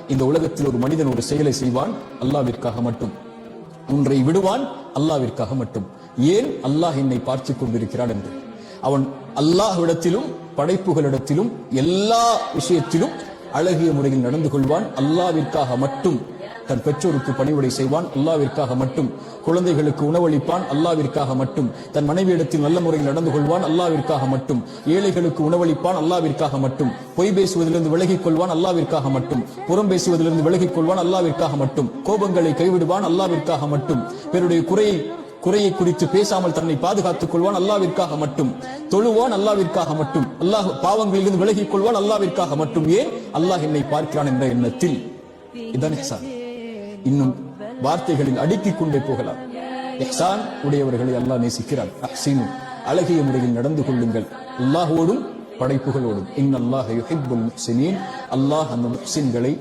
இந்த உலகத்தில் ஒரு மனிதன் ஒரு செயலை செய்வான் அல்லாஹ்விற்காக மட்டும், ஒன்றை விடுவான் அல்லாஹ்விற்காக மட்டும். ஏன்? அல்லாஹ் என்னை பார்த்துக் கொண்டிருக்கிறான் என்று. அவன் அல்லாஹ்விடத்திலும் படைப்புகளிடத்திலும் எல்லா விஷயத்திலும் அழகிய முறையில் நடந்து கொள்வான், அல்லாஹ்விற்காக மட்டும். தன் பெற்றோருக்கு பணிவிடை செய்வான், அல்லாஹ்விற்காக மட்டும். குழந்தைகளுக்கு உணவளிப்பான், அல்லாஹ்விற்காக மட்டும். தன் மனைவியிடத்தில் நல்ல முறையில் நடந்து கொள்வான், அல்லாஹ்விற்காக மட்டும். ஏழைகளுக்கு உணவளிப்பான், அல்லாஹ்விற்காக மட்டும். பொய் பேசுவதிலிருந்து விலகிக் கொள்வான், அல்லாஹ்விற்காக மட்டும். புறம் பேசுவதிலிருந்து விலகிக் கொள்வான், அல்லாஹ்விற்காக மட்டும். கோபங்களை கைவிடுவான், அல்லாஹ்விற்காக மட்டும். பிறருடைய குறையை குறித்து பேசாமல் தன்னை பாதுகாத்துக் கொள்வான், அல்லாஹ்விற்காக மட்டும். தொழுவான், அல்லாஹ்விற்காக மட்டும். அல்லாஹ் பாவங்களிலிருந்து விலகிக் கொள்வான், அல்லாஹ்விற்காக மட்டும். ஏன்? அல்லாஹ் என்னை பார்க்கிறான் என்ற எண்ணத்தில். இதான் இஹ்சான். இன்னும் வார்த்தைகளில் அடுக்கிக் கொண்டே போகலாம். இஹ்சான் உடையவர்களை அல்லாஹ் நேசிக்கிறான். அஹ்ஸினு, அழகிய முறையில் நடந்து கொள்ளுங்கள் அல்லாஹ்வோடும் படைப்புகளோடும். இன்னல்லாஹ யுஹிப்புல் முஹ்ஸினீன், அல்லாஹ் அந்த முஹ்ஸின்களை